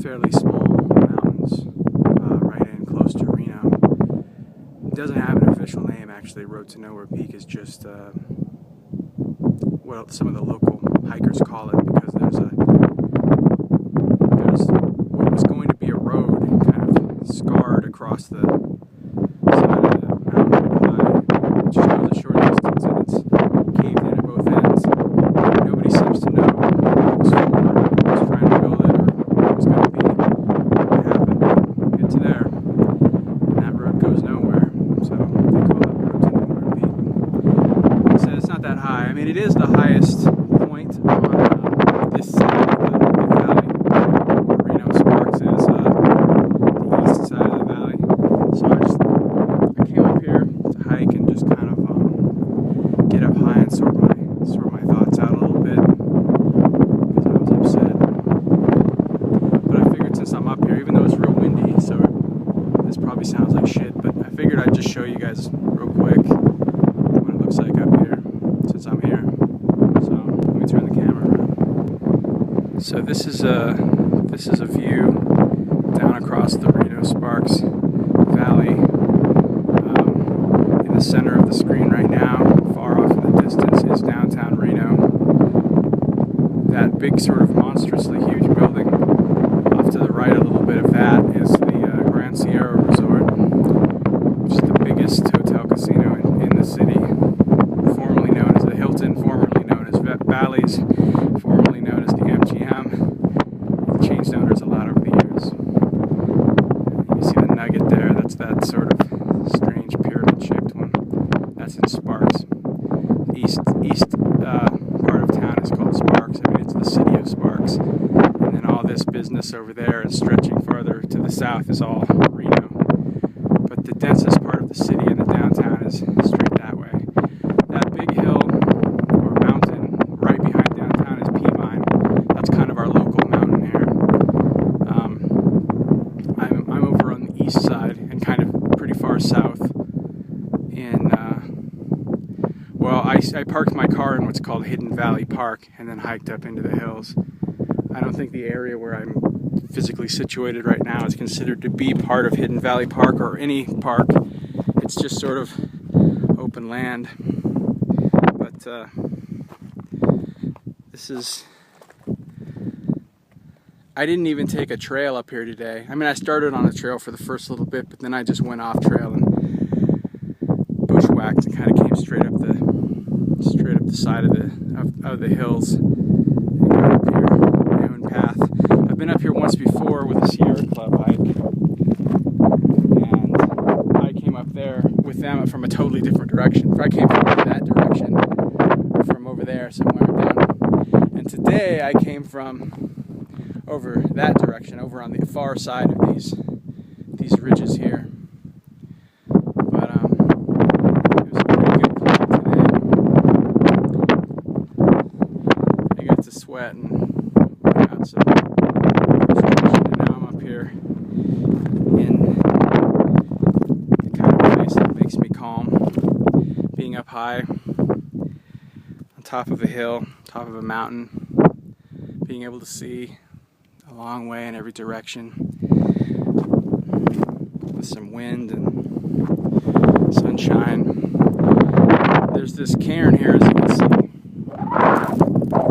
fairly small mountains right in close to Reno. It doesn't have an official name, actually. Road to Nowhere Peak is just what some of the local hikers call it, because there's what was going to be a road kind of scarred across the side of the mountain, which just goes a short distance, and it's caved in at both ends. Nobody seems to know what it was for, who was trying to build it, or what was going to be what happened. Get to there, and that road goes nowhere, so they call it Road to Nowhere Peak. Like I said, it's not that high. I mean, it is the highest point on this side of the valley, where Reno Sparks is, the east side of the valley. So I came up here to hike and just kind of get up high and sort my thoughts out a little bit, because I was upset. But I figured, since I'm up here, even though it's real windy, so this probably sounds like shit, but I figured I'd just show you guys real quick what it looks like up here, since I'm here. So let me turn the camera around. So this is a view down across the Reno Sparks Valley. In the center of the screen right now, far off in the distance, is downtown Reno. That big, sort of monstrously huge building off to the right, a little bit of that, is the Grand Sierra Resort, which is the biggest hotel casino in the city, formerly known as the Hilton, formerly known as Bally's, formerly known as the MGM. They've changed owners a lot over the years. You see the nugget there, that's that sort of strange pyramid-shaped one. That's in Sparks. East part of town is called Sparks. I mean, it's the city of Sparks. And then all this business over there and stretching farther to the south is all Reno. But the densest part of the city and the downtown is straight that way. That big hill or mountain right behind downtown is Peavine. That's kind of our local mountain here. I'm over on the east side and kind of pretty far south in, well, I parked my car in what's called Hidden Valley Park and then hiked up into the hills. I don't think the area where I'm physically situated right now is considered to be part of Hidden Valley Park or any park. It's just sort of open land. But this is... I didn't even take a trail up here today. I mean, I started on a trail for the first little bit, but then I just went off trail and bushwhacked and kind of came straight up the side of the hills and got up here on my own path. I've been up here once before with a Sierra Club hike, and I came up there with them from a totally different direction. I came from that direction, or from over there somewhere down. And today I came from over that direction, over on the far side of these ridges here. But it was a pretty good climb today. I got to sweat and got some frustration, and now I'm up here in the kind of place that makes me calm. Being up high on top of a hill, top of a mountain, being able to see a long way in every direction, with some wind and sunshine. There's this cairn here, as you can see.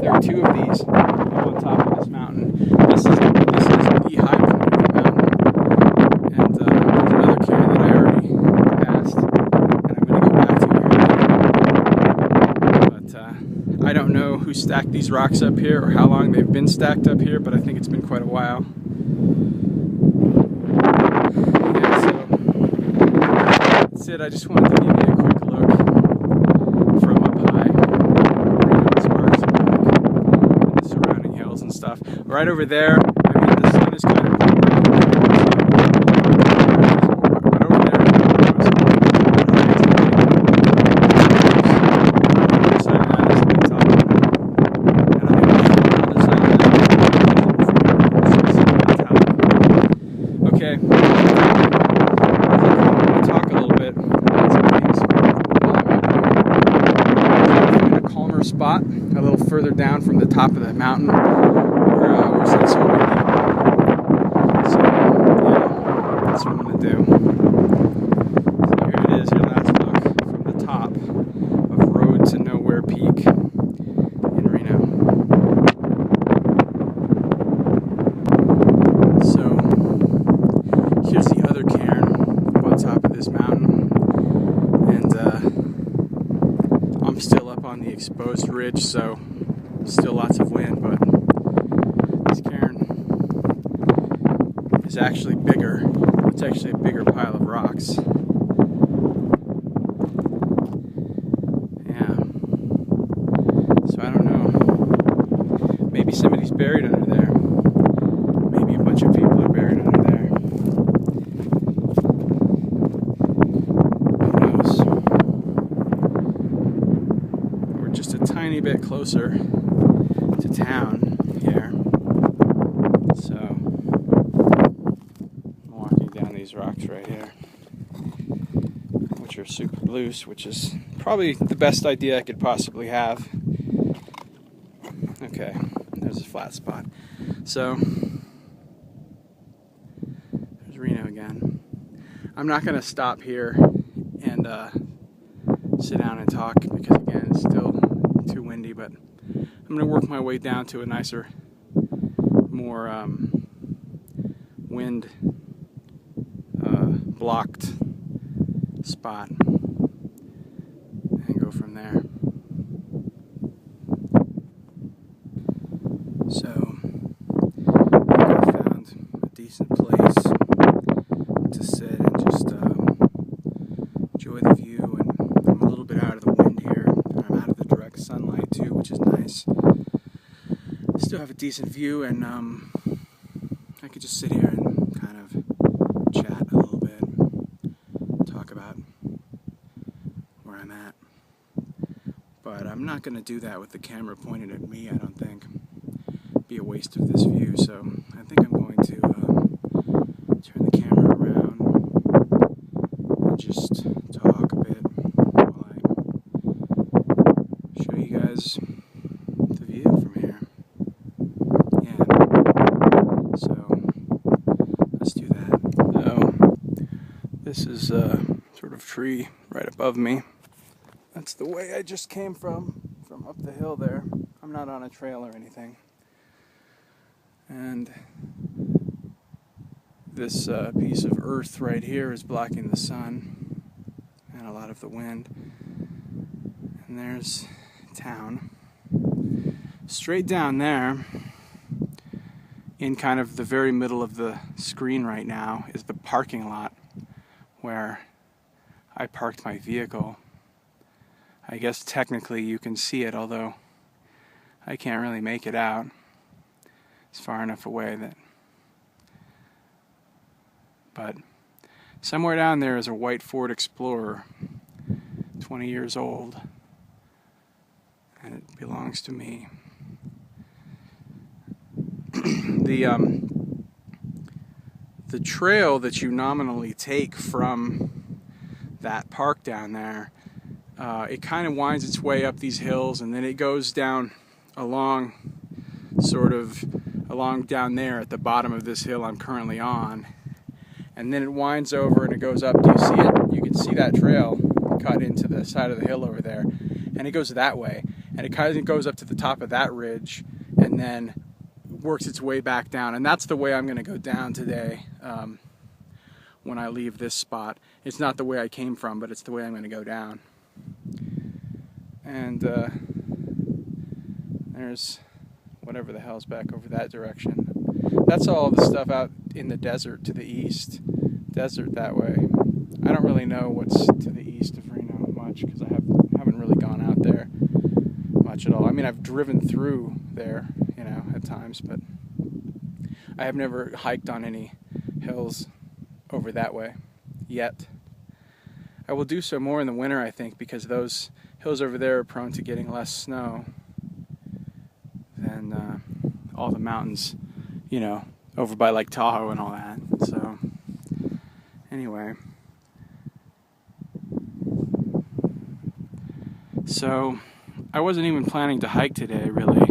There are two of these on top of this mountain. This is the high point of the mountain, and there's another cairn that I already passed, and I'm going to go back to here. But I don't know who stacked these rocks up here or how long they've been stacked up here, but I think it's been quite a while. Yeah, so that's it. I just wanted to give you a quick look from up high, Reno Sparks, and the surrounding hills and stuff. Right over there, I mean, the sun is kind of but over there, okay, I'm going to talk a little bit about some things while I'm out here. I'm in a calmer spot, a little further down from the top of the mountain, where it's not so windy. exposed ridge, so still lots of wind, but this cairn is actually bigger. It's actually a bigger pile of rocks. Yeah. So I don't know. Maybe somebody's buried under there. Maybe a bunch of people are buried under there. Who knows? We're just a tiny bit closer to town here. So I'm walking down these rocks right here, which are super loose, which is probably the best idea I could possibly have. Okay, there's a flat spot. So there's Reno again. I'm not going to stop here and sit down and talk because, again, it's still too windy, but I'm going to work my way down to a nicer, more wind blocked spot and go from there. So I found a decent place to sit and just enjoy the view, and I'm a little bit out of the wind here, and I'm out of the direct sunlight too, which is nice. Still have a decent view, and I could just sit here and kind of chat a little bit, talk about where I'm at. But I'm not going to do that with the camera pointed at me, I don't think. Be a waste of this view, so I think I'm going to turn the camera around and just talk a bit while I show you guys the view from here. Yeah, so let's do that. So this is a sort of tree right above me. That's the way I just came from up the hill there. I'm not on a trail or anything. And this piece of earth right here is blocking the sun and a lot of the wind. And there's town. Straight down there, in kind of the very middle of the screen right now, is the parking lot where I parked my vehicle. I guess technically you can see it, although I can't really make it out. It's far enough away that... But somewhere down there is a white Ford Explorer, 20 years old, and it belongs to me. The trail that you nominally take from that park down there, it kind of winds its way up these hills, and then it goes down along down there at the bottom of this hill I'm currently on, and then it winds over and it goes up. Do you see it? You can see that trail cut into the side of the hill over there, and it goes that way, and it kind of goes up to the top of that ridge and then works its way back down, and that's the way I'm going to go down today when I leave this spot. It's not the way I came from, but it's the way I'm going to go down. And there's whatever the hell's back over that direction. That's all the stuff out in the desert to the east. Desert that way. I don't really know what's to the east of Reno much because I haven't really gone out there much at all. I mean, I've driven through there, you know, at times, but I have never hiked on any hills over that way yet. I will do so more in the winter, I think, because those hills over there are prone to getting less snow than all the mountains, you know, over by Lake Tahoe and all that. So, anyway. So, I wasn't even planning to hike today, really.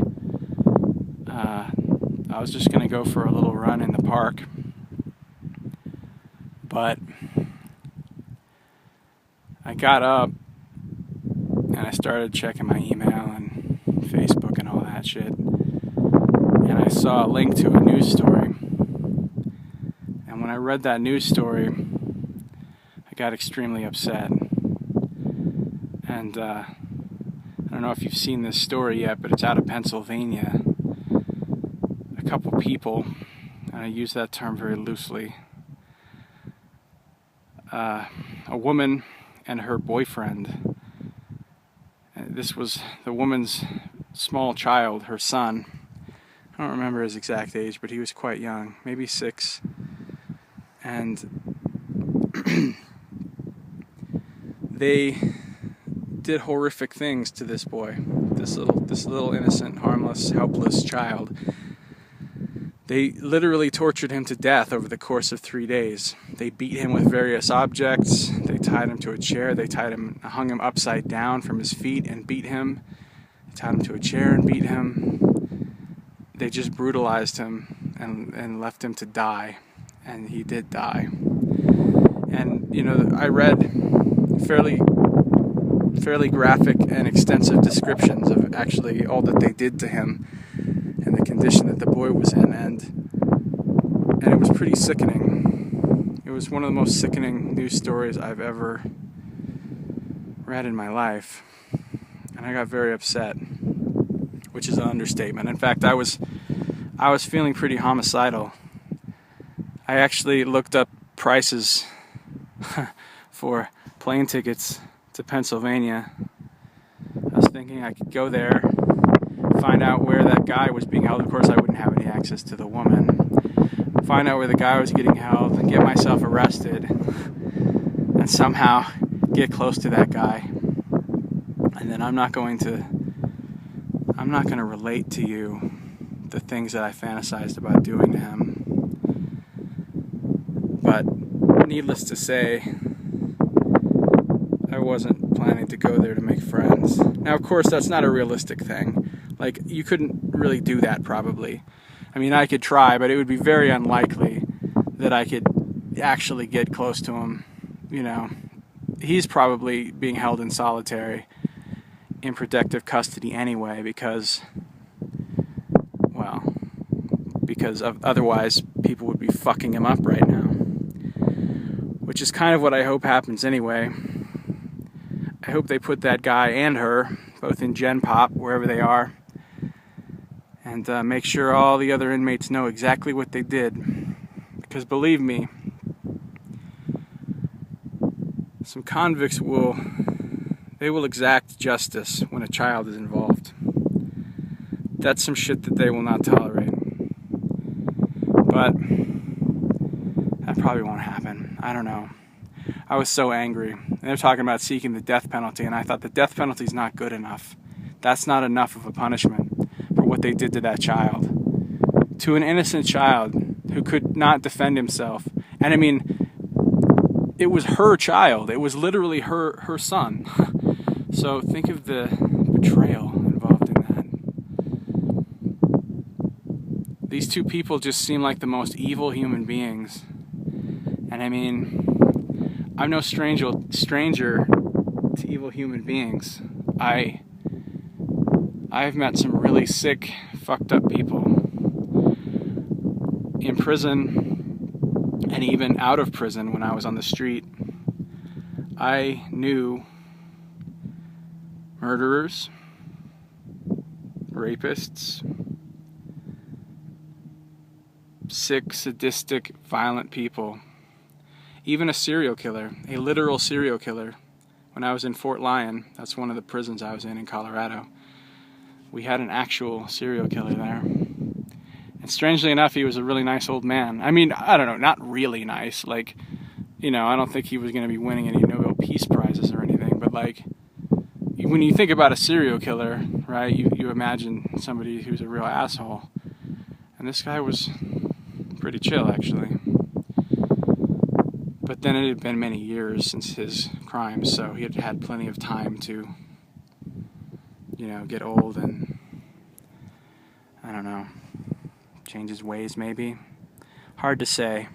I was just going to go for a little run in the park. But I got up and I started checking my email and Facebook and all that shit. And I saw a link to a news story. And when I read that news story, I got extremely upset. And I don't don't know if you've seen this story yet, but it's out of Pennsylvania. A couple people, and I use that term very loosely, a woman and her boyfriend. This was the woman's small child, her son. I don't remember his exact age, but he was quite young, maybe 6. And they did horrific things to this boy, this little innocent, harmless, helpless child. They literally tortured him to death over the course of 3 days. They beat him with various objects. They tied him to a chair. They hung him upside down from his feet and beat him. They tied him to a chair and beat him. They just brutalized him and left him to die. And he did die. And, I read fairly graphic and extensive descriptions of actually all that they did to him and the condition that the boy was in, and it was pretty sickening. It was one of the most sickening news stories I've ever read in my life, and I got very upset, which is an understatement. In fact, I was feeling pretty homicidal. I actually looked up prices for plane tickets to Pennsylvania. I was thinking I could go there, find out where that guy was being held. Of course, I wouldn't have any access to the woman. Find out where the guy was getting held and get myself arrested and somehow get close to that guy. And then I'm not going to relate to you the things that I fantasized about doing to him. But needless to say, I wasn't planning to go there to make friends. Now, of course, that's not a realistic thing. Like, you couldn't really do that, probably. I mean, I could try, but it would be very unlikely that I could actually get close to him. He's probably being held in solitary, in protective custody anyway, because otherwise people would be fucking him up right now. Which is kind of what I hope happens anyway. I hope they put that guy and her both in Gen Pop, wherever they are, and make sure all the other inmates know exactly what they did. Because believe me, some convicts will exact justice when a child is involved. That's some shit that they will not tolerate. But that probably won't happen. I don't know. I was so angry. And they're talking about seeking the death penalty, and I thought the death penalty is not good enough. That's not enough of a punishment for what they did to that child. To an innocent child who could not defend himself. And I mean, it was her child. It was literally her son. So think of the betrayal involved in that. These two people just seem like the most evil human beings. And I mean, I'm no stranger to evil human beings. I've met some really sick, fucked up people in prison and even out of prison when I was on the street. I knew murderers, rapists, sick, sadistic, violent people. Even a serial killer, a literal serial killer. When I was in Fort Lyon, that's one of the prisons I was in Colorado, we had an actual serial killer there. And strangely enough, he was a really nice old man. I mean, I don't know, not really nice. Like, I don't think he was going to be winning any Nobel Peace Prizes or anything. But, like, when you think about a serial killer, right, you imagine somebody who's a real asshole. And this guy was pretty chill, actually. But then it had been many years since his crimes, so he had had plenty of time to, get old and, I don't know, change his ways maybe. Hard to say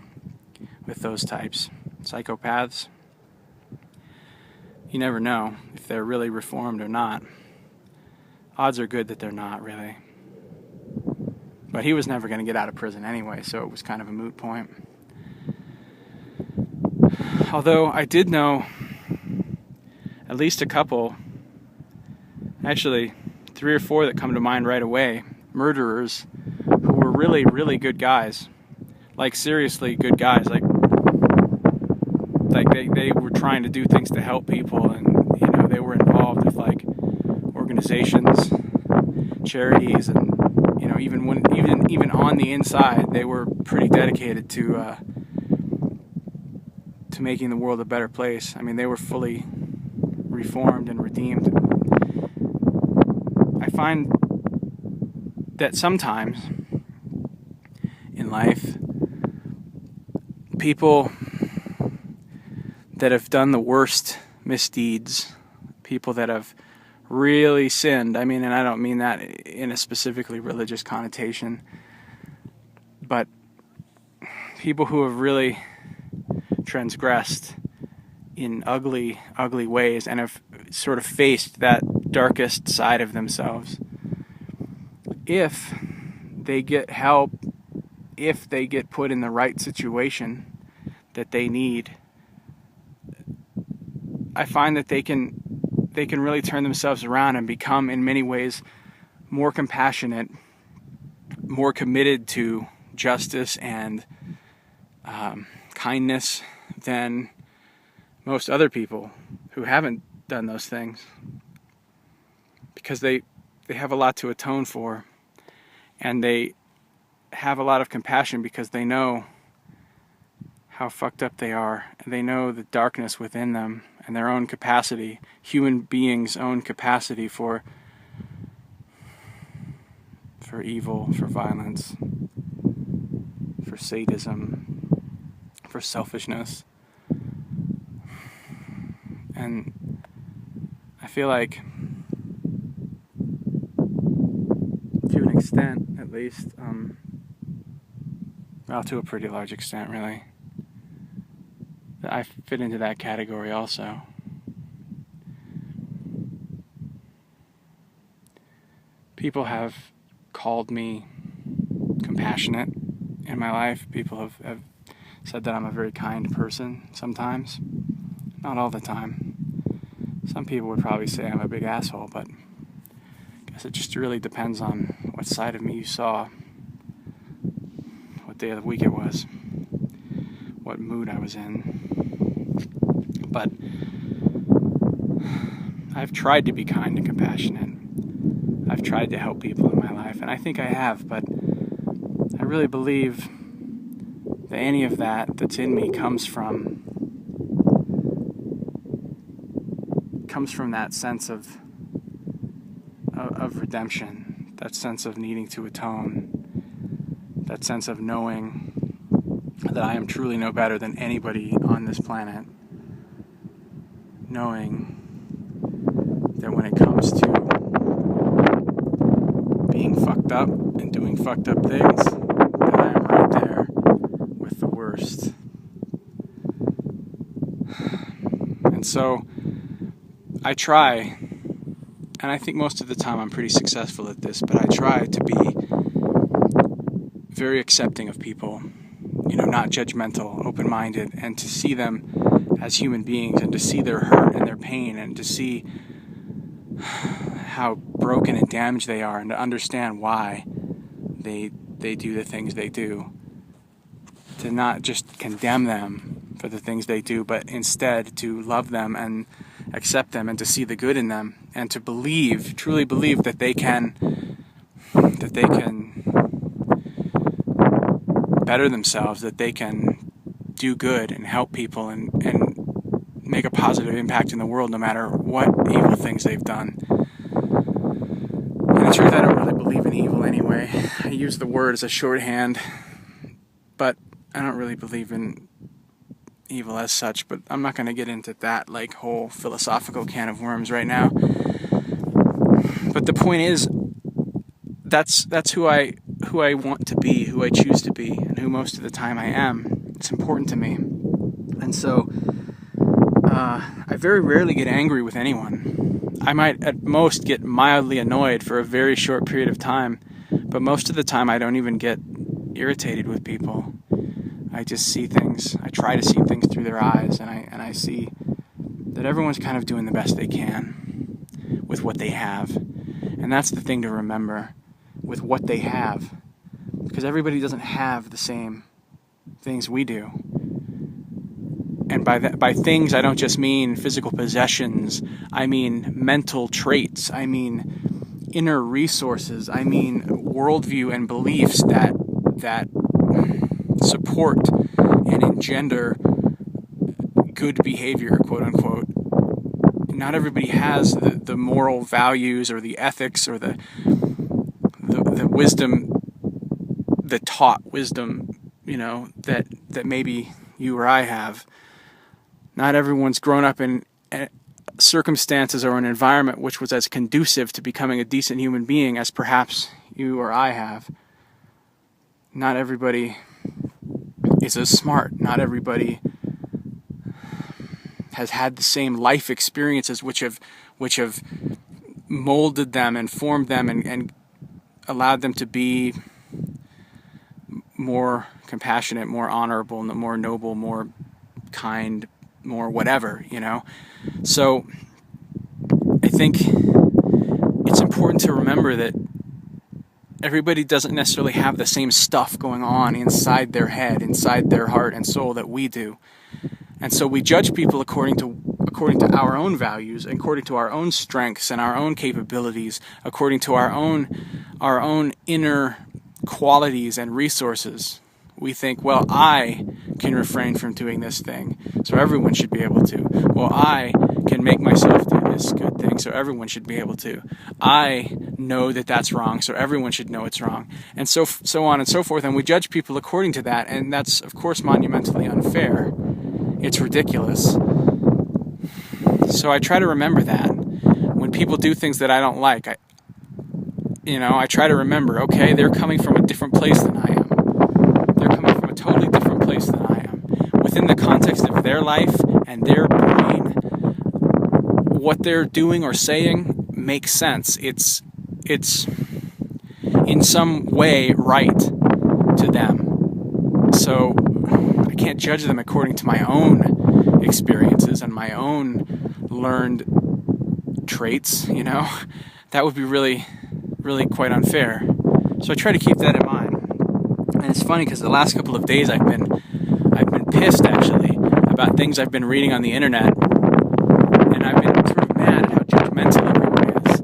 with those types. Psychopaths, you never know if they're really reformed or not. Odds are good that they're not, really. But he was never going to get out of prison anyway, so it was kind of a moot point. Although I did know at least a couple Actually, 3 or 4 that come to mind right away. Murderers who were really, really good guys. Like, seriously good guys. Like they were trying to do things to help people, and they were involved with like organizations, charities, and even on the inside they were pretty dedicated to making the world a better place. I mean, they were fully reformed and redeemed. I find that sometimes in life, people that have done the worst misdeeds, people that have really sinned, I mean, and I don't mean that in a specifically religious connotation, but people who have really transgressed in ugly, ugly ways and have sort of faced that darkest side of themselves, if they get help, if they get put in the right situation that they need, I find that they can really turn themselves around and become, in many ways, more compassionate, more committed to justice and kindness than most other people who haven't done those things, because they have a lot to atone for, and they have a lot of compassion because they know how fucked up they are, and they know the darkness within them and their own capacity, human beings' own capacity for evil, for violence, for sadism, for selfishness. And I feel like, to an extent at least, well, to a pretty large extent really, I fit into that category also. People have called me compassionate in my life. People have said that I'm a very kind person sometimes. Not all the time. Some people would probably say I'm a big asshole, but I guess it just really depends on what side of me you saw, what day of the week it was, what mood I was in. But I've tried to be kind and compassionate. I've tried to help people in my life, and I think I have, but I really believe that any of that that's in me comes from that sense of redemption, that sense of needing to atone, that sense of knowing that I am truly no better than anybody on this planet, knowing that when it comes to being fucked up and doing fucked up things, that I am right there with the worst. And so I try, and I think most of the time I'm pretty successful at this, but I try to be very accepting of people, not judgmental, open-minded, and to see them as human beings, and to see their hurt and their pain, and to see how broken and damaged they are, and to understand why they do the things they do. To not just condemn them for the things they do, but instead to love them and accept them, and to see the good in them, and to truly believe that they can better themselves, that they can do good and help people and make a positive impact in the world no matter what evil things they've done. And the truth, I don't really believe in evil anyway. I use the word as a shorthand, but I don't really believe in evil as such. But I'm not going to get into that whole philosophical can of worms right now. But the point is, that's who I want to be, who I choose to be, and who most of the time I am. It's important to me. And so I very rarely get angry with anyone. I might at most get mildly annoyed for a very short period of time, but most of the time I don't even get irritated with people. I just see things, I try to see things through their eyes, and I see that everyone's kind of doing the best they can. with what they have. And that's the thing to remember, with what they have. Because everybody doesn't have the same things we do. And by things, I don't just mean physical possessions. I mean mental traits. I mean inner resources. I mean worldview and beliefs that support and engender good behavior, quote unquote. Not everybody has the moral values or the ethics or the wisdom, the taught wisdom, that maybe you or I have. Not everyone's grown up in circumstances or an environment which was as conducive to becoming a decent human being as perhaps you or I have. Not everybody is as smart. Not everybody has had the same life experiences which have molded them and formed them and allowed them to be more compassionate, more honorable, more noble, more kind, more whatever, So I think it's important to remember that everybody doesn't necessarily have the same stuff going on inside their head, inside their heart and soul that we do. And so we judge people according to our own values, according to our own strengths and our own capabilities, according to our own inner qualities and resources. We think, well, I can refrain from doing this thing, so everyone should be able to. Well, I can make myself do this good thing, so everyone should be able to. I know that that's wrong, so everyone should know it's wrong, and so on and so forth. And we judge people according to that, and that's, of course, monumentally unfair. It's ridiculous. So I try to remember that when people do things that I don't like. I try to remember, okay, they're coming from a different place than I am. They're coming from a totally different place than I am. Within the context of their life and their brain, what they're doing or saying makes sense. It's in some way right to them. So I can't judge them according to my own experiences and my own learned traits, That would be really, really quite unfair. So I try to keep that in mind. And it's funny because the last couple of days I've been pissed actually about things I've been reading on the internet, and I've been sort of mad at how judgmental everyone is,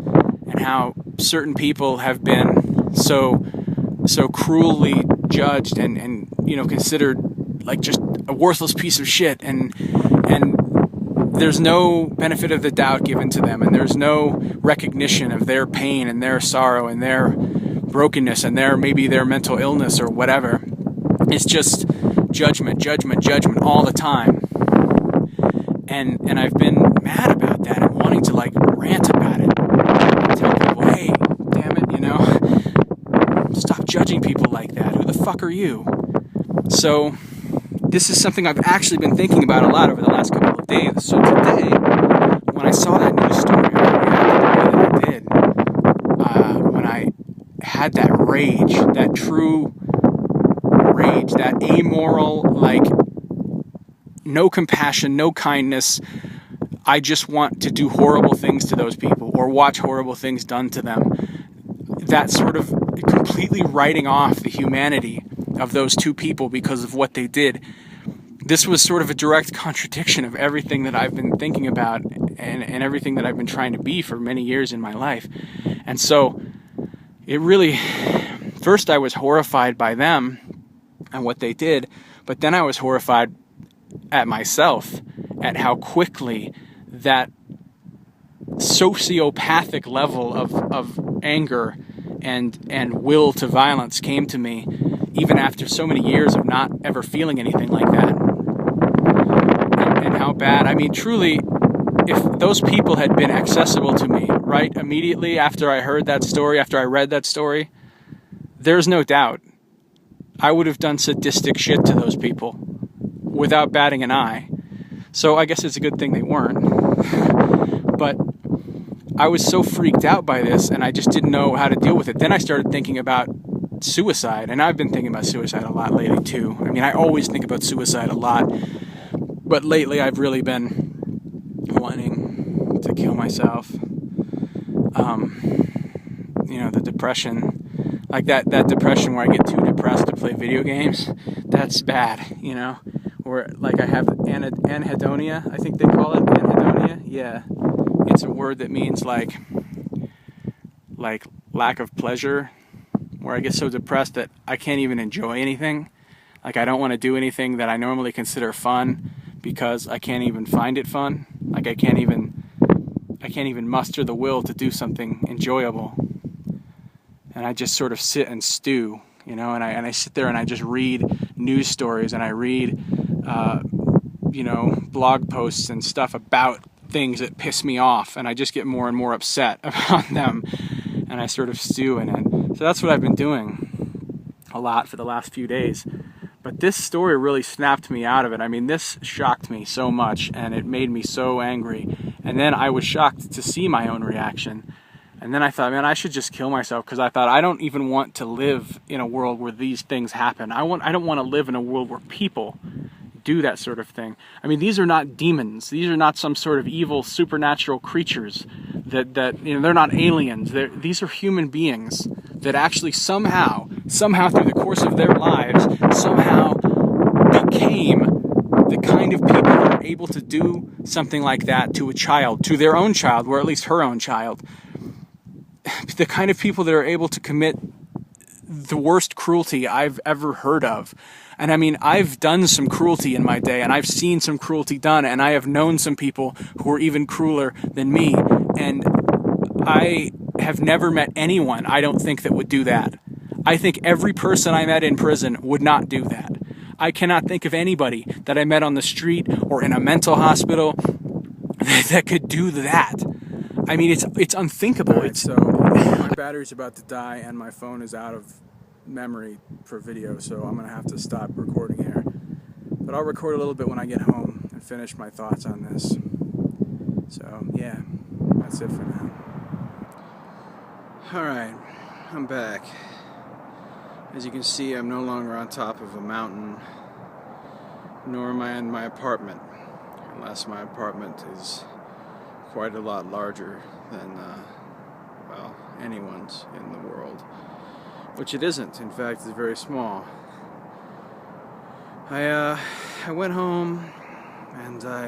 and how certain people have been so cruelly judged and considered like just a worthless piece of shit, and there's no benefit of the doubt given to them, and there's no recognition of their pain and their sorrow and their brokenness and maybe their mental illness or whatever. It's just judgment all the time. And I've been mad about that and wanting to rant about it. Tell people, hey, damn it, stop judging people like that. Who the fuck are you? So this is something I've actually been thinking about a lot over the last couple of days. So today, when I saw that news story, I reacted the way that I did. When I had that rage, that true rage, that amoral, no compassion, no kindness. I just want to do horrible things to those people or watch horrible things done to them. That sort of completely writing off the humanity of those two people because of what they did. This was sort of a direct contradiction of everything that I've been thinking about and everything that I've been trying to be for many years in my life. And so it really, first I was horrified by them and what they did, but then I was horrified at myself, at how quickly that sociopathic level of anger and will to violence came to me, even after so many years of not ever feeling anything like that. And how bad, truly, if those people had been accessible to me, right, immediately after I heard that story, after I read that story, there's no doubt I would have done sadistic shit to those people without batting an eye. So I guess it's a good thing they weren't. But I was so freaked out by this, and I just didn't know how to deal with it. Then I started thinking about suicide, and I've been thinking about suicide a lot lately too. I always think about suicide a lot, but lately I've really been wanting to kill myself. you know, the depression, like that depression where I get too depressed to play video games. That's bad, you know. Or like I have anhedonia, I think they call it, anhedonia. Yeah, it's a word that means like lack of pleasure, where I get so depressed that I can't even enjoy anything. Like I don't want to do anything that I normally consider fun because I can't even find it fun. Like I can't even muster the will to do something enjoyable. And I just sort of sit and stew, you know, and I sit there and I just read news stories and I read you know, blog posts and stuff about things that piss me off, and I just get more and more upset about them, and I sort of stew in it. So that's what I've been doing a lot for the last few days. But this story really snapped me out of it. I mean, this shocked me so much, and it made me so angry. And then I was shocked to see my own reaction. And then I thought, man, I should just kill myself, because I thought I don't even want to live in a world where these things happen. I don't want to live in a world where people do that sort of thing. I mean, these are not demons. These are not some sort of evil supernatural creatures that you know, they're not aliens. These are human beings that actually somehow through the course of their lives somehow became the kind of people that are able to do something like that to a child, to their own child, or at least her own child. The kind of people that are able to commit the worst cruelty I've ever heard of. And I mean, I've done some cruelty in my day, and I've seen some cruelty done, and I have known some people who are even crueler than me. And I have never met anyone, I don't think, that would do that. I think every person I met in prison would not do that. I cannot think of anybody that I met on the street or in a mental hospital that could do that. I mean, it's unthinkable. Right, so my battery's about to die, and my phone is out of memory for video, so I'm gonna have to stop recording here. But I'll record a little bit when I get home and finish my thoughts on this. So yeah, that's it for now. Alright, I'm back. As you can see, I'm no longer on top of a mountain, nor am I in my apartment, unless my apartment is quite a lot larger than, well, anyone's in the world. Which it isn't. In fact, it's very small. I went home and I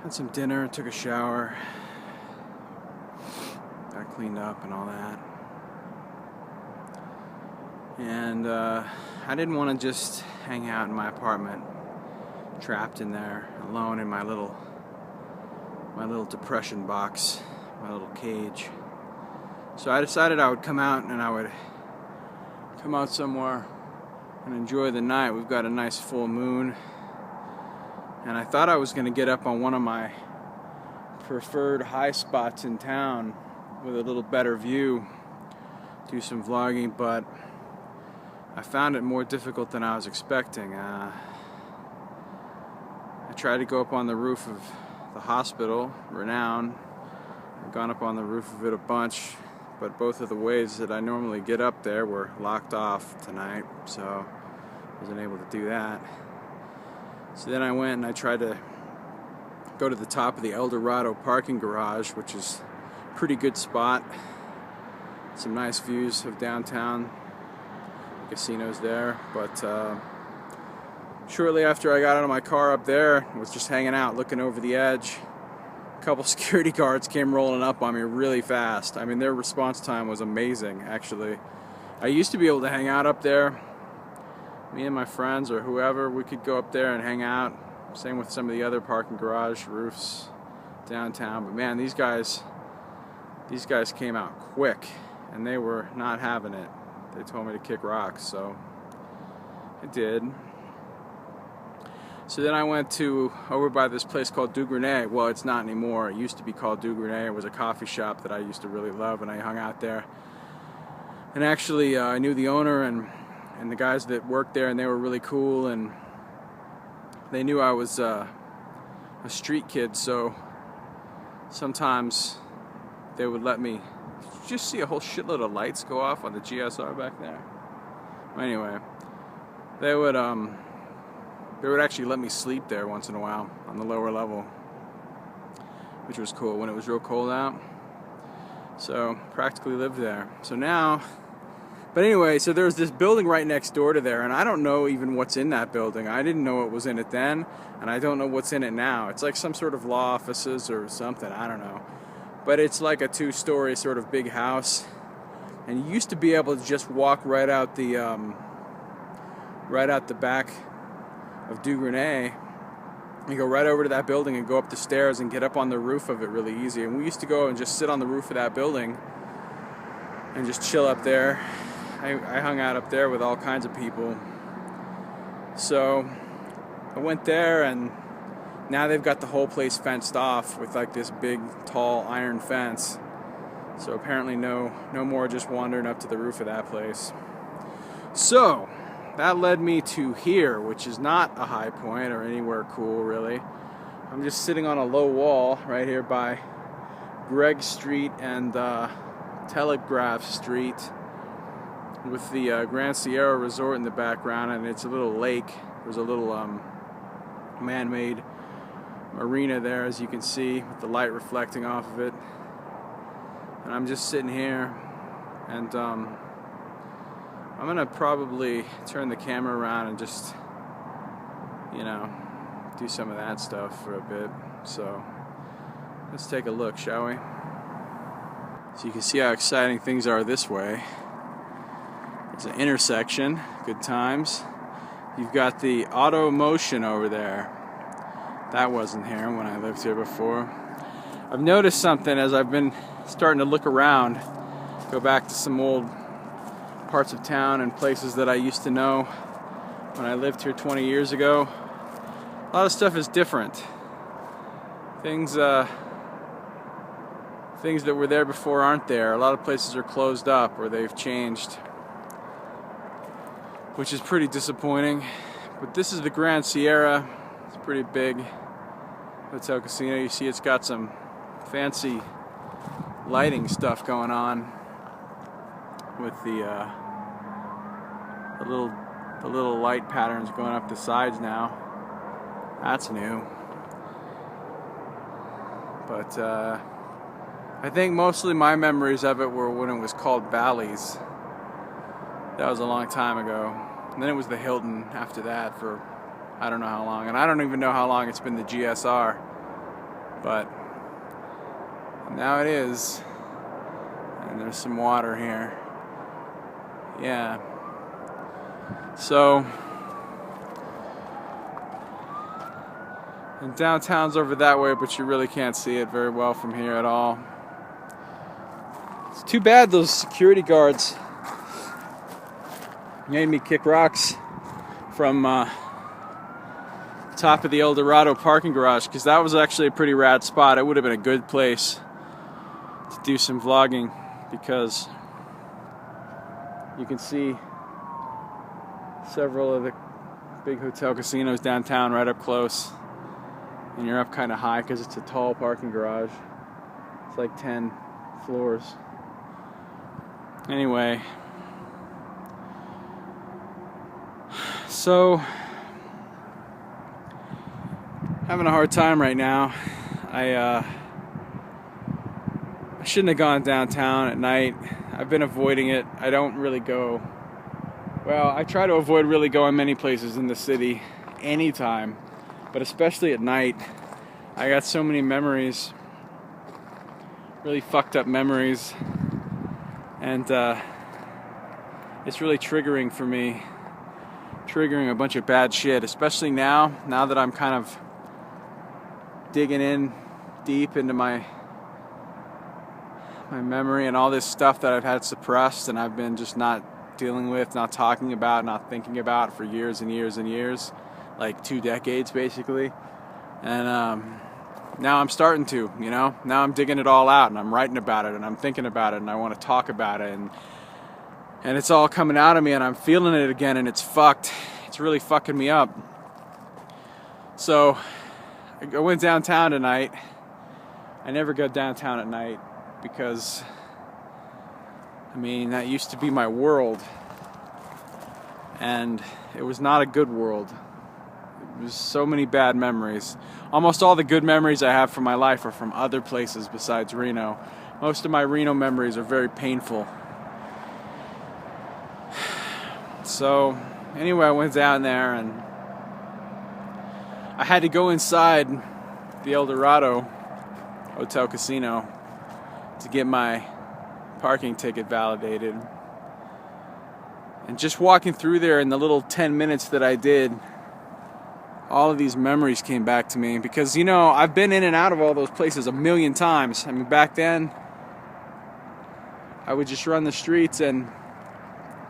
had some dinner, took a shower, got cleaned up and all that. And I didn't want to just hang out in my apartment, trapped in there, alone in my little depression box, my little cage. So I decided I would come out, and I would come out somewhere and enjoy the night. We've got a nice full moon, and I thought I was going to get up on one of my preferred high spots in town with a little better view, do some vlogging, but I found it more difficult than I was expecting. I tried to go up on the roof of the hospital, Reno. I've gone up on the roof of it a bunch, but both of the ways that I normally get up there were locked off tonight, so I wasn't able to do that. So then I went and I tried to go to the top of the Eldorado parking garage, which is a pretty good spot. Some nice views of downtown, casinos there, but shortly after I got out of my car up there, I was just hanging out, looking over the edge. A couple security guards came rolling up on me really fast. I mean, their response time was amazing, actually. I used to be able to hang out up there. Me and my friends or whoever, we could go up there and hang out. Same with some of the other parking garage roofs downtown. But man, these guys came out quick, and they were not having it. They told me to kick rocks, so I did. So then I went over by this place called Dugrenay. Well, it's not anymore. It used to be called Dugrenay. It was a coffee shop that I used to really love, and I hung out there. And actually, I knew the owner and the guys that worked there, and they were really cool, and they knew I was a street kid, so sometimes they would let me. Did you just see a whole shitload of lights go off on the GSR back there? Anyway, they would actually let me sleep there once in a while on the lower level. which was cool when it was real cold out. So practically lived there. So now, but anyway, so there's this building right next door to there, and I don't know even what's in that building. I didn't know what was in it then, and I don't know what's in it now. It's like some sort of law offices or something, I don't know. But it's like a 2-story sort of big house, and you used to be able to just walk right out the back of Dugrenay. You go right over to that building and go up the stairs and get up on the roof of it really easy. And we used to go and just sit on the roof of that building and just chill up there. I hung out up there with all kinds of people. So I went there, and now they've got the whole place fenced off with like this big, tall iron fence. So apparently no more just wandering up to the roof of that place. So that led me to here, which is not a high point or anywhere cool, really. I'm just sitting on a low wall right here by Gregg Street and Telegraph Street with the Grand Sierra Resort in the background, and it's a little lake. There's a little man-made marina there, as you can see, with the light reflecting off of it. And I'm just sitting here, and I'm gonna probably turn the camera around and just, you know, do some of that stuff for a bit. So let's take a look, shall we? So you can see how exciting things are this way. It's an intersection, good times. You've got the auto motion over there. That wasn't here when I lived here before. I've noticed something as I've been starting to look around, go back to some old parts of town and places that I used to know when I lived here 20 years ago. A lot of stuff is different. Things that were there before aren't there. A lot of places are closed up or they've changed, which is pretty disappointing. But this is the Grand Sierra. It's a pretty big hotel casino. You see it's got some fancy lighting stuff going on with the little light patterns going up the sides now. That's new. But I think mostly my memories of it were when it was called Bally's. That was a long time ago. And then it was the Hilton after that for I don't know how long. And I don't even know how long it's been the GSR. But now it is. And there's some water here. Yeah. So, and downtown's over that way, but you really can't see it very well from here at all. It's too bad those security guards made me kick rocks from top of the Eldorado parking garage, because that was actually a pretty rad spot. It would have been a good place to do some vlogging, because you can see several of the big hotel casinos downtown right up close, and you're up kind of high because it's a tall parking garage. It's like 10 floors. Anyway, so having a hard time right now. I shouldn't have gone downtown at night. I've been avoiding it. I don't really go. Well, I try to avoid really going many places in the city anytime, but especially at night. I got so many memories, really fucked up memories, and it's really triggering for me, triggering a bunch of bad shit, especially now that I'm kind of digging in deep into my memory and all this stuff that I've had suppressed and I've been just not dealing with, not talking about, not thinking about for years and years and years, like 2 decades basically. And now I'm starting to, now I'm digging it all out and I'm writing about it and I'm thinking about it and I want to talk about it, and it's all coming out of me and I'm feeling it again, and it's fucked. It's really fucking me up. So I went downtown tonight. I never go downtown at night because, that used to be my world, and it was not a good world. It There's so many bad memories. Almost all the good memories I have from my life are from other places besides Reno. Most of my Reno memories are very painful. So, anyway, I went down there and I had to go inside the Eldorado Hotel Casino to get my parking ticket validated. And just walking through there in the little 10 minutes that I did, all of these memories came back to me because, you know, I've been in and out of all those places a million times. I mean, back then, I would just run the streets and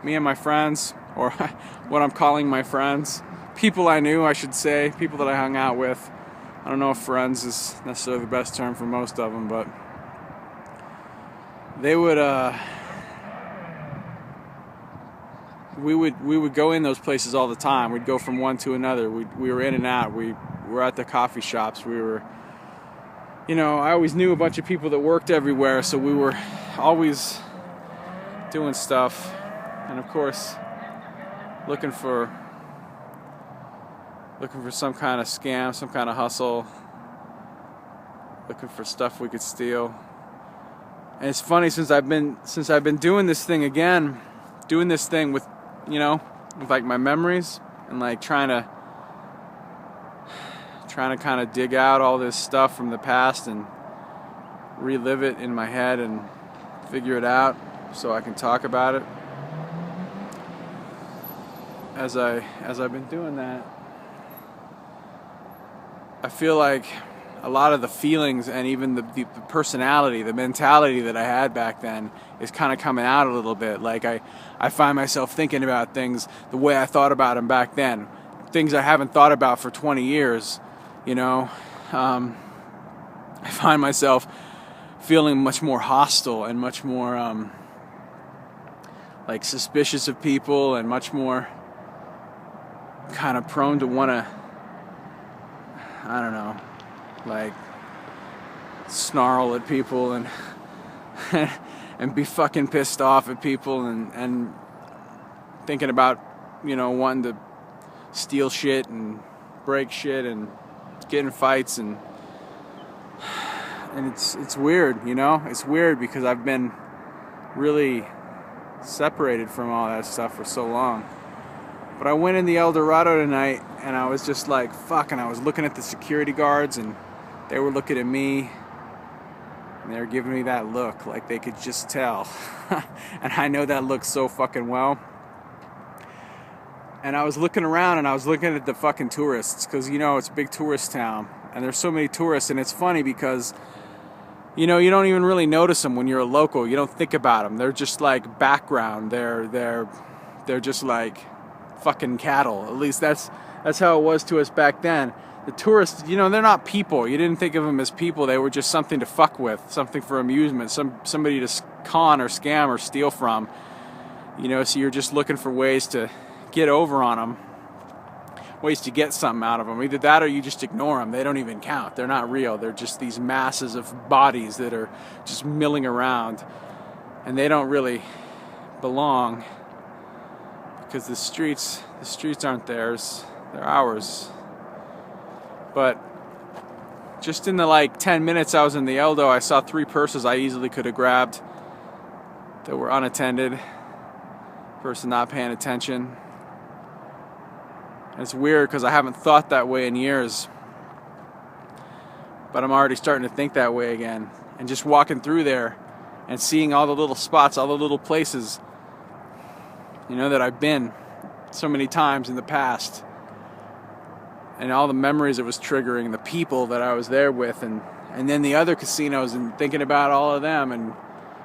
me and my friends, or what I'm calling my friends, people I knew, I should say, people that I hung out with. I don't know if friends is necessarily the best term for most of them, but they would, we would go in those places all the time. We'd go from one to another. We were in and out. We were at the coffee shops. We were, you know, I always knew a bunch of people that worked everywhere, so we were always doing stuff. And of course, looking for some kind of scam, some kind of hustle, looking for stuff we could steal. And it's funny, since I've been doing this thing again, doing this thing with, you know, with like my memories and like trying to kind of dig out all this stuff from the past and relive it in my head and figure it out so I can talk about it. As I've been doing that, I feel like a lot of the feelings and even the personality, the mentality that I had back then is kind of coming out a little bit. Like I find myself thinking about things the way I thought about them back then. Things I haven't thought about for 20 years, you know. I find myself feeling much more hostile and much more like suspicious of people and much more kind of prone to want to, I don't know, like snarl at people and and be fucking pissed off at people and thinking about, you know, wanting to steal shit and break shit and get in fights and it's weird, you know? It's weird because I've been really separated from all that stuff for so long. But I went in the Eldorado tonight and I was just like, fuck, and I was looking at the security guards and they were looking at me and they were giving me that look like they could just tell. And I know that look so fucking well. And I was looking around and I was looking at the fucking tourists because, you know, it's a big tourist town and there's so many tourists, and it's funny because, you know, you don't even really notice them when you're a local. You don't think about them. They're just like background. They're just like fucking cattle. At least that's how it was to us back then. The tourists, you know, they're not people. You didn't think of them as people. They were just something to fuck with, something for amusement, somebody to con or scam or steal from. You know, so you're just looking for ways to get over on them, ways to get something out of them. Either that or you just ignore them. They don't even count. They're not real. They're just these masses of bodies that are just milling around, and they don't really belong because the streets aren't theirs. They're ours. But just in the like 10 minutes I was in the Eldo, I saw 3 purses I easily could have grabbed that were unattended. Person not paying attention. And it's weird because I haven't thought that way in years. But I'm already starting to think that way again. And just walking through there and seeing all the little spots, all the little places, you know, that I've been so many times in the past. And all the memories it was triggering, the people that I was there with, and then the other casinos, and thinking about all of them and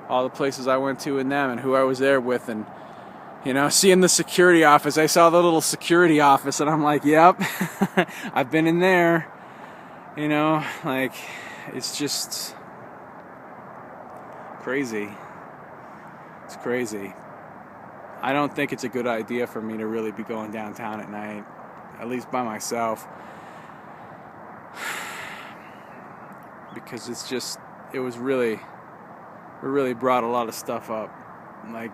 all the places I went to in them and who I was there with, and, you know, seeing the security office. I saw the little security office and I'm like, yep, I've been in there, you know, like, it's just crazy. It's crazy. I don't think it's a good idea for me to really be going downtown at night, at least by myself, because it really brought a lot of stuff up, like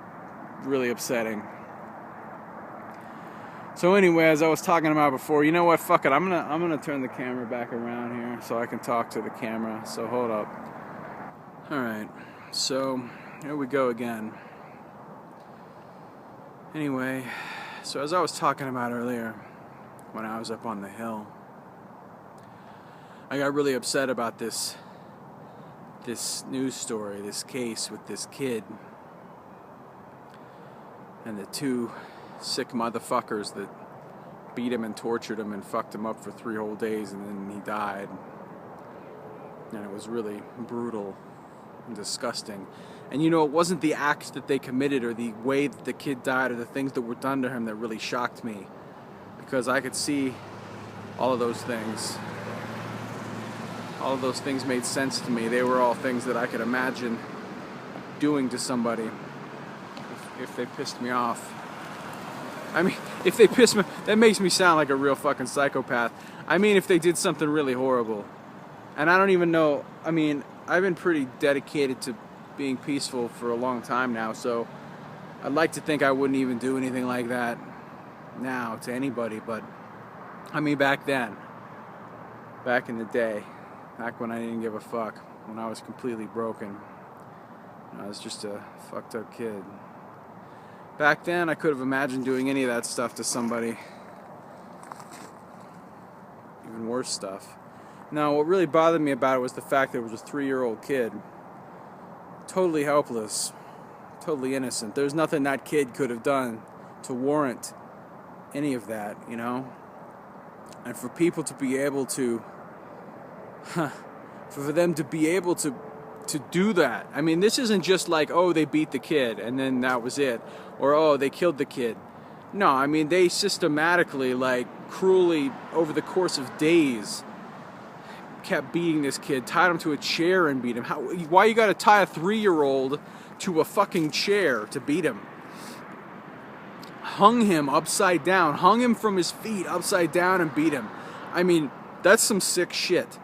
really upsetting. So anyway, as I was talking about before, you know what? Fuck it. I'm gonna turn the camera back around here so I can talk to the camera. So hold up. All right. So here we go again. Anyway, so as I was talking about earlier, when I was up on the hill, I got really upset about this news story, this case with this kid and the two sick motherfuckers that beat him and tortured him and fucked him up for 3 whole days, and then he died. And it was really brutal and disgusting. And you know, it wasn't the acts that they committed or the way that the kid died or the things that were done to him that really shocked me, because I could see all of those things. All of those things made sense to me. They were all things that I could imagine doing to somebody if they pissed me off. I mean, if they pissed me, that makes me sound like a real fucking psychopath. I mean, if they did something really horrible. And I don't even know, I mean, I've been pretty dedicated to being peaceful for a long time now, so I'd like to think I wouldn't even do anything like that now to anybody, but I mean, back then, back in the day, back when I didn't give a fuck, when I was completely broken, I was just a fucked up kid. Back then, I could have imagined doing any of that stuff to somebody. Even worse stuff. Now, what really bothered me about it was the fact that it was a 3-year-old kid. Totally helpless. Totally innocent. There's nothing that kid could have done to warrant any of that, you know? And for people to be able to... for them to be able to do that. I mean, this isn't just like, oh, they beat the kid and then that was it. Or, oh, they killed the kid. No, I mean, they systematically, like, cruelly, over the course of days, kept beating this kid, tied him to a chair and beat him. Why you gotta tie a 3-year-old to a fucking chair to beat him? Hung him upside down. Hung him from his feet upside down and beat him. I mean, that's some sick shit.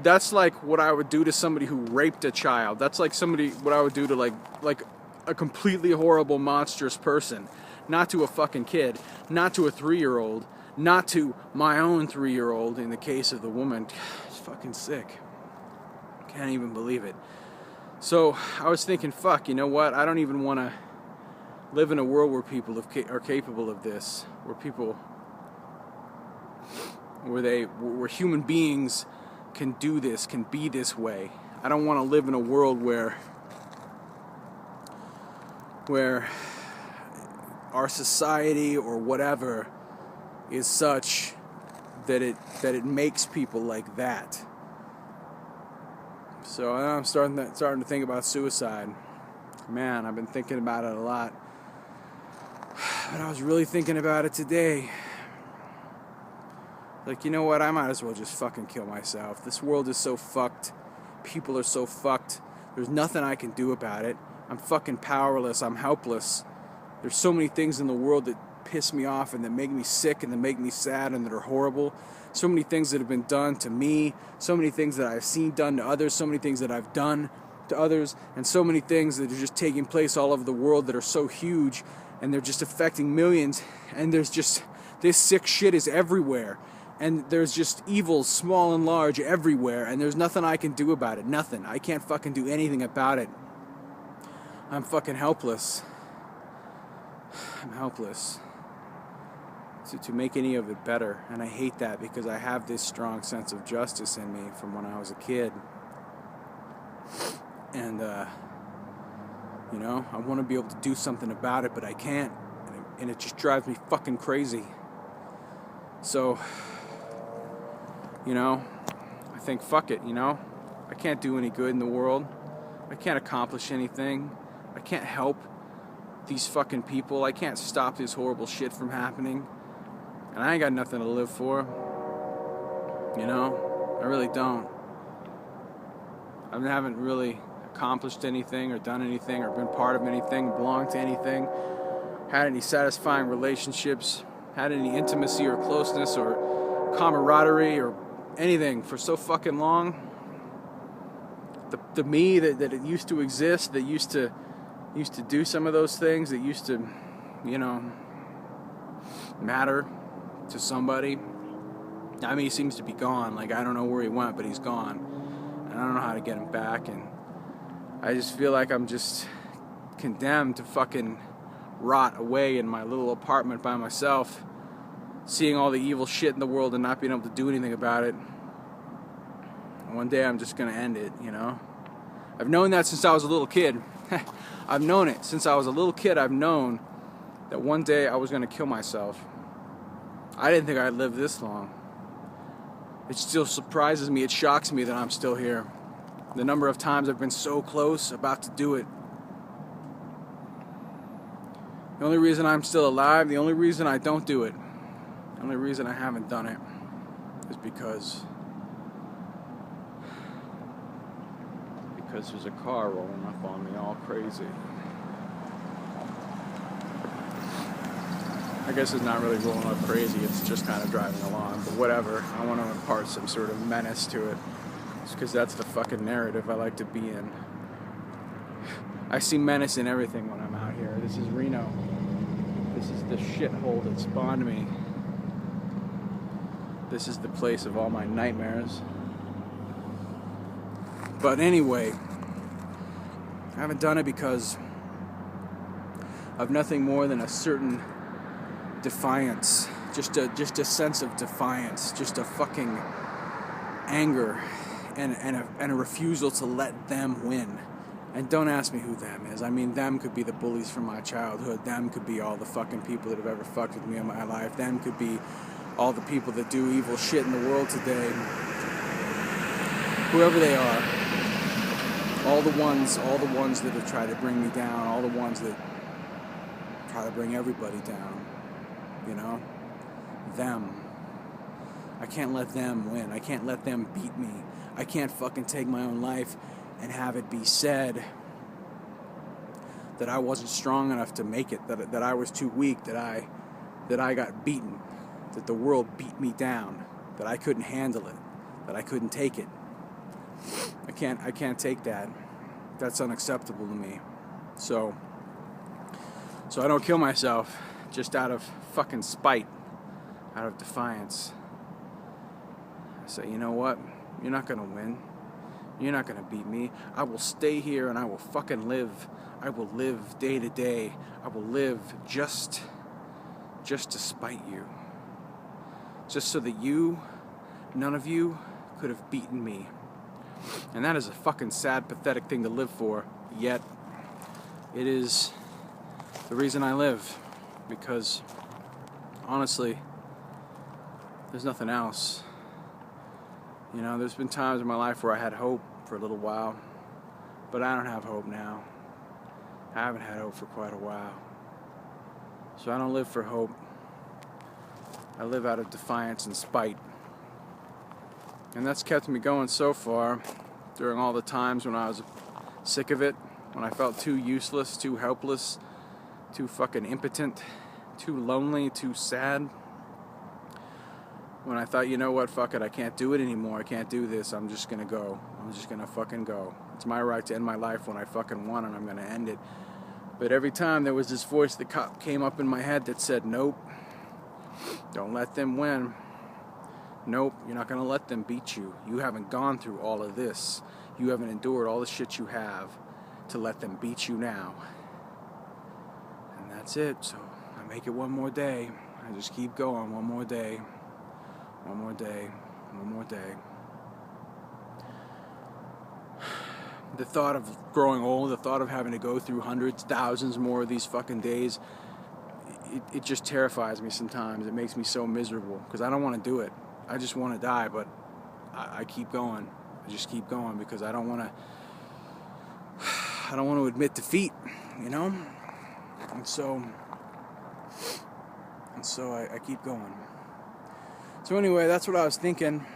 That's like what I would do to somebody who raped a child. That's like what I would do to like a completely horrible, monstrous person. Not to a fucking kid. Not to a 3-year-old. Not to my own 3-year-old in the case of the woman. It's fucking sick. Can't even believe it. So I was thinking, fuck, you know what? I don't even want to live in a world where people are capable of this. Where human beings can do this, can be this way. I don't want to live in a world where our society or whatever is such that it makes people like that. So I'm starting to think about suicide. Man, I've been thinking about it a lot. But I was really thinking about it today. Like, you know what? I might as well just fucking kill myself. This world is so fucked. People are so fucked. There's nothing I can do about it. I'm fucking powerless. I'm helpless. There's so many things in the world that piss me off and that make me sick and that make me sad and that are horrible. So many things that have been done to me. So many things that I've seen done to others. So many things that I've done to others. And so many things that are just taking place all over the world that are so huge and they're just affecting millions. And there's just... this sick shit is everywhere. And there's just evil, small and large, everywhere. And there's nothing I can do about it. Nothing. I can't fucking do anything about it. I'm fucking helpless. I'm helpless to make any of it better. And I hate that because I have this strong sense of justice in me from when I was a kid. And, you know, I want to be able to do something about it, but I can't. And it just drives me fucking crazy. So... you know, I think, fuck it, you know? I can't do any good in the world. I can't accomplish anything. I can't help these fucking people. I can't stop this horrible shit from happening. And I ain't got nothing to live for. You know? I really don't. I haven't really accomplished anything or done anything or been part of anything, belonged to anything, had any satisfying relationships, had any intimacy or closeness or camaraderie or anything for so fucking long. The me that it used to exist, that used to do some of those things, that used to, you know, matter to somebody. I mean, he seems to be gone. Like, I don't know where he went, but he's gone. And I don't know how to get him back. And I just feel like I'm just condemned to fucking rot away in my little apartment by myself, seeing all the evil shit in the world and not being able to do anything about it. And one day I'm just gonna end it, you know? I've known that since I was a little kid. I've known it since I was a little kid. I've known that one day I was gonna kill myself. I didn't think I'd live this long. It still surprises me, it shocks me that I'm still here. The number of times I've been so close, about to do it. The only reason I'm still alive, the only reason I don't do it, the only reason I haven't done it is because there's a car rolling up on me all crazy. I guess it's not really rolling up crazy, it's just kind of driving along, but whatever. I want to impart some sort of menace to it. It's because that's the fucking narrative I like to be in. I see menace in everything when I'm out here. This is Reno. This is the shithole that spawned me. This is the place of all my nightmares. But anyway, I haven't done it because of nothing more than a certain defiance. Just a sense of defiance. Just a fucking anger and a refusal to let them win. And don't ask me who them is. I mean, them could be the bullies from my childhood. Them could be all the fucking people that have ever fucked with me in my life. Them could be all the people that do evil shit in the world today. Whoever they are. All the ones that have tried to bring me down. All the ones that try to bring everybody down. You know? Them. I can't let them win. I can't let them beat me. I can't fucking take my own life and have it be said that I wasn't strong enough to make it, that I was too weak, that I got beaten, that the world beat me down, that I couldn't handle it, that I couldn't take it. I can't take that. That's unacceptable to me. So I don't kill myself just out of fucking spite, out of defiance. I say, you know what? You're not gonna win. You're not gonna beat me. I will stay here and I will fucking live. I will live day to day. I will live just to spite you. Just so that none of you could have beaten me. And that is a fucking sad, pathetic thing to live for. Yet, it is the reason I live. Because, honestly, there's nothing else. You know, there's been times in my life where I had hope for a little while, but I don't have hope now. I haven't had hope for quite a while. So I don't live for hope. I live out of defiance and spite. And that's kept me going so far during all the times when I was sick of it, when I felt too useless, too helpless, too fucking impotent, too lonely, too sad. When I thought, you know what, fuck it, I can't do it anymore, I can't do this, I'm just gonna go. I'm just gonna fucking go. It's my right to end my life when I fucking want, and I'm gonna end it. But every time there was this voice that came up in my head that said, nope, don't let them win. Nope, you're not gonna let them beat you. You haven't gone through all of this. You haven't endured all the shit you have to let them beat you now. And that's it, so I make it one more day. I just keep going, one more day. One more day, one more day. The thought of growing old, the thought of having to go through hundreds, thousands more of these fucking days, it just terrifies me sometimes. It makes me so miserable because I don't want to do it. I just want to die, but I keep going. I just keep going because I don't want to admit defeat, you know? And so I keep going. So anyway, that's what I was thinking,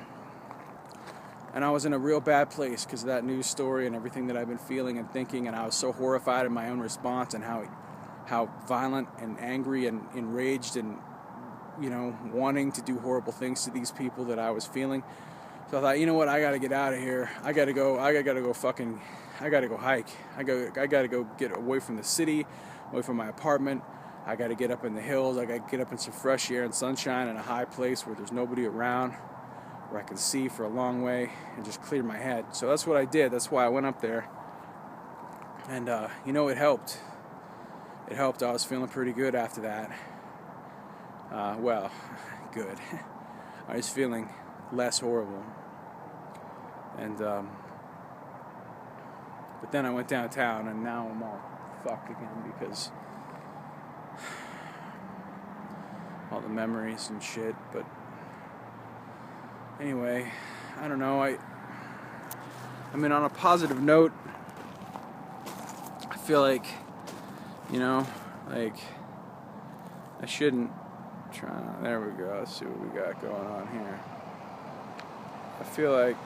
and I was in a real bad place because of that news story and everything that I've been feeling and thinking, and I was so horrified in my own response and how violent and angry and enraged and, you know, wanting to do horrible things to these people that I was feeling. So I thought, you know what, I gotta get out of here. I gotta go hike. I gotta go get away from the city, away from my apartment. I got to get up in the hills. I got to get up in some fresh air and sunshine in a high place where there's nobody around, where I can see for a long way and just clear my head. So that's what I did. That's why I went up there. And, you know, it helped. It helped. I was feeling pretty good after that. Well, good. I was feeling less horrible. And, but then I went downtown, and now I'm all fucked again because all the memories and shit. But anyway, I don't know. I mean, on a positive note, I feel like, you know, like I shouldn't try. There we go. Let's see what we got going on here. I feel like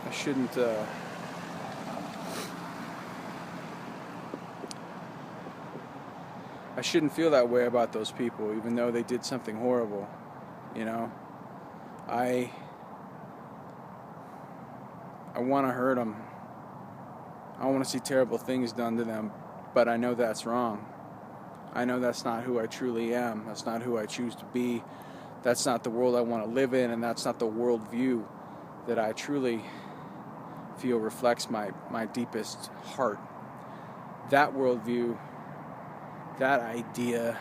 I shouldn't. I shouldn't feel that way about those people, even though they did something horrible. You know, I want to hurt them. I want to see terrible things done to them, but I know that's wrong. I know that's not who I truly am. That's not who I choose to be. That's not the world I want to live in, and that's not the worldview that I truly feel reflects my deepest heart. That worldview, that idea,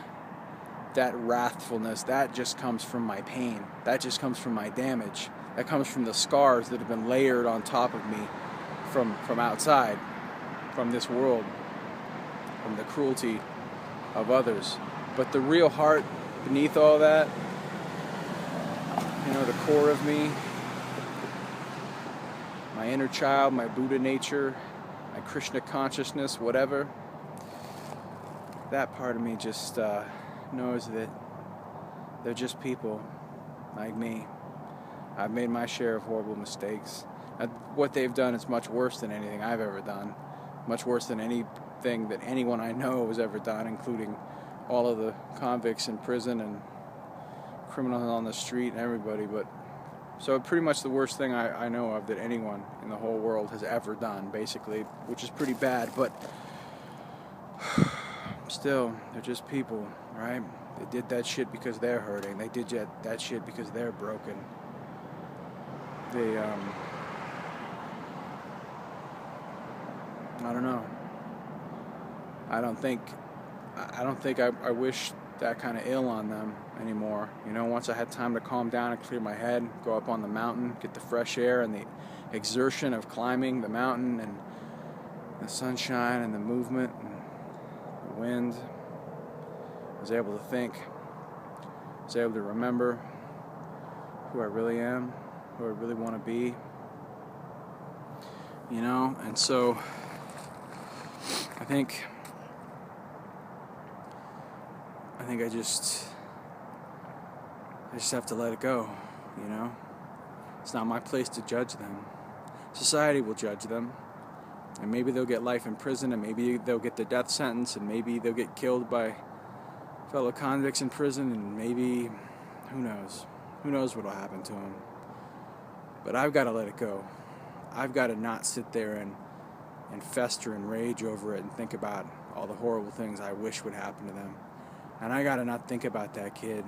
that wrathfulness, that just comes from my pain. That just comes from my damage. That comes from the scars that have been layered on top of me from outside, from this world, from the cruelty of others. But the real heart beneath all that, you know, the core of me, my inner child, my Buddha nature, my Krishna consciousness, whatever, that part of me just knows that they're just people like me. I've made my share of horrible mistakes. What they've done is much worse than anything I've ever done. Much worse than anything that anyone I know has ever done, including all of the convicts in prison and criminals on the street and everybody. But so pretty much the worst thing I know of that anyone in the whole world has ever done, basically, which is pretty bad. But still, they're just people, right? They did that shit because they're hurting. They did that shit because they're broken. They, I don't know. I don't think I wish that kind of ill on them anymore. You know, once I had time to calm down and clear my head, go up on the mountain, get the fresh air and the exertion of climbing the mountain and the sunshine and the movement and the wind, I was able to think. I was able to remember who I really am, who I really want to be. You know, and so I think I just have to let it go, you know? It's not my place to judge them. Society will judge them. And maybe they'll get life in prison, and maybe they'll get the death sentence, and maybe they'll get killed by fellow convicts in prison, and maybe, who knows? Who knows what'll happen to them? But I've got to let it go. I've got to not sit there and fester and rage over it and think about all the horrible things I wish would happen to them. And I got to not think about that kid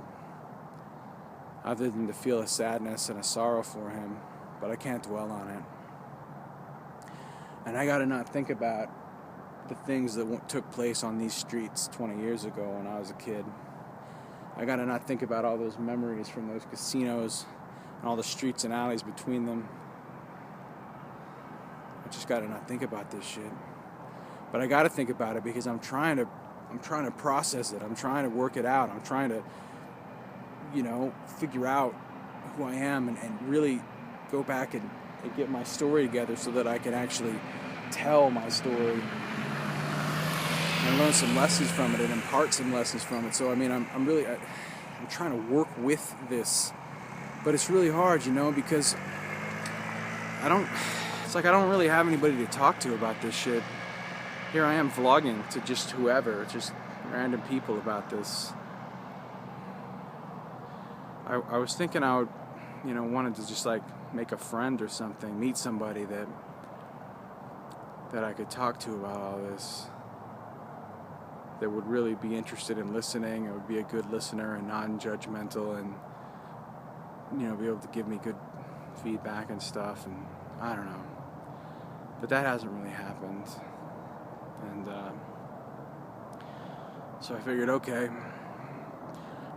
other than to feel a sadness and a sorrow for him, but I can't dwell on it. And I got to not think about the things that took place on these streets 20 years ago when I was a kid. I got to not think about all those memories from those casinos and all the streets and alleys between them. I just got to not think about this shit. But I got to think about it because I'm trying to process it. I'm trying to work it out. I'm trying to, you know, figure out who I am and really go back and get my story together so that I can actually tell my story and learn some lessons from it and impart some lessons from it. So, I mean, I'm trying to work with this, but it's really hard, you know, because it's like I don't really have anybody to talk to about this shit. Here I am vlogging to just whoever, just random people about this. I was thinking I would, you know, wanted to just like make a friend or something, meet somebody that I could talk to about all this. that would really be interested in listening, and would be a good listener and non-judgmental, and be able to give me good feedback and stuff. And I don't know, but that hasn't really happened. And so I figured, okay,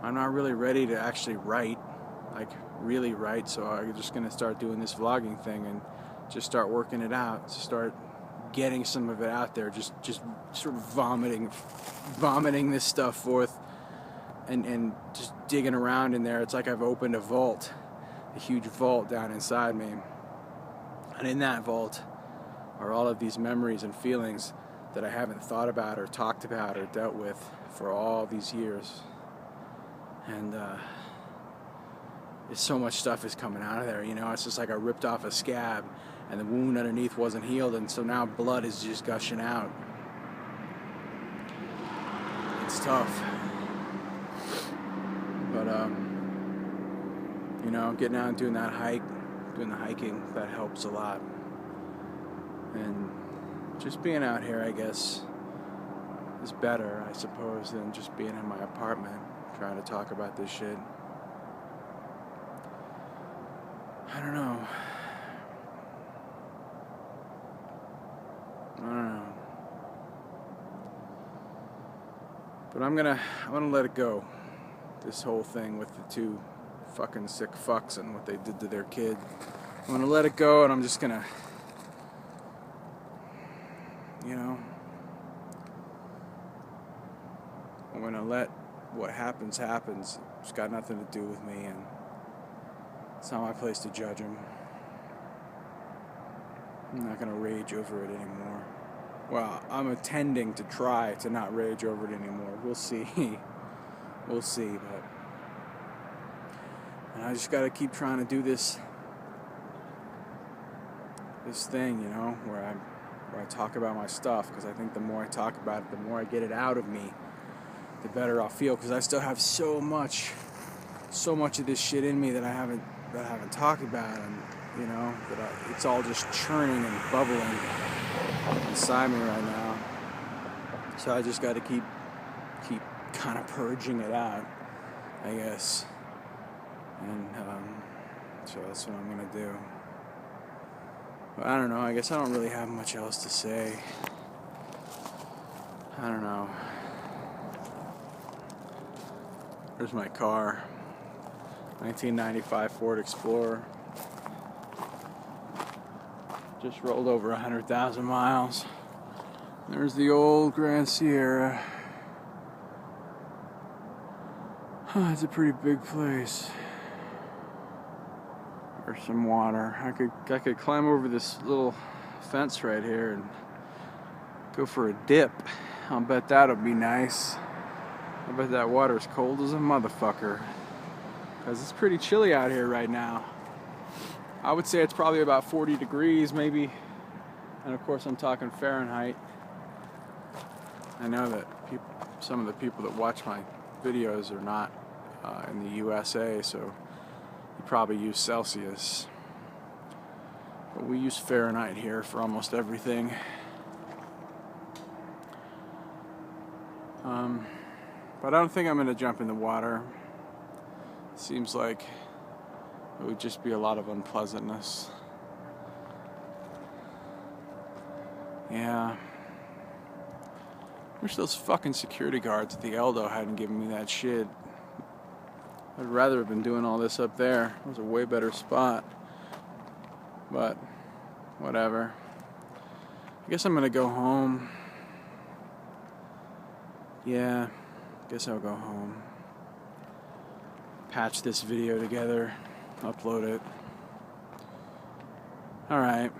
I'm not really ready to actually write, like really write, so I'm just going to start doing this vlogging thing and just start working it out, start getting some of it out there, just sort of vomiting this stuff forth, and just digging around in there. It's like I've opened a vault, a huge vault down inside me, and in that vault are all of these memories and feelings that I haven't thought about or talked about or dealt with for all these years. And so much stuff is coming out of there, it's just like I ripped off a scab and the wound underneath wasn't healed, and so now blood is just gushing out. It's tough. But getting out and doing the hiking, that helps a lot. And just being out here, I guess, is better, I suppose, than just being in my apartment trying to talk about this shit. I don't know. But I'm gonna let it go. This whole thing with the two fucking sick fucks and what they did to their kid. I'm gonna let it go, and I'm just gonna, I'm gonna let what happens. It's got nothing to do with me, and it's not my place to judge them. I'm not gonna rage over it anymore. Well, I'm intending to try to not rage over it anymore. We'll see. We'll see, but and I just gotta keep trying to do this thing, where I talk about my stuff, because I think the more I talk about it, the more I get it out of me, the better I'll feel, because I still have so much of this shit in me that I haven't talked about, and it's all just churning and bubbling inside me right now. So I just got to keep kind of purging it out, I guess. And so that's what I'm gonna do. But I don't know. I guess I don't really have much else to say. I don't know. There's my car. 1995 Ford Explorer. Just rolled over 100,000 miles. There's the old Grand Sierra. It's a pretty big place. There's some water. I could climb over this little fence right here and go for a dip. I'll bet that'll be nice. I bet that water's cold as a motherfucker, because it's pretty chilly out here right now. I would say it's probably about 40 degrees maybe, and of course I'm talking Fahrenheit. I know that some of the people that watch my videos are not in the USA, so you probably use Celsius. But we use Fahrenheit here for almost everything. But I don't think I'm going to jump in the water. It seems like it would just be a lot of unpleasantness. Yeah. Wish those fucking security guards at the Eldo hadn't given me that shit. I'd rather have been doing all this up there. It was a way better spot. But, whatever. I guess I'm gonna go home. Yeah, guess I'll go home. Patch this video together. Upload it. Alright.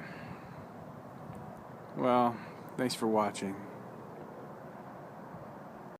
Well, thanks for watching.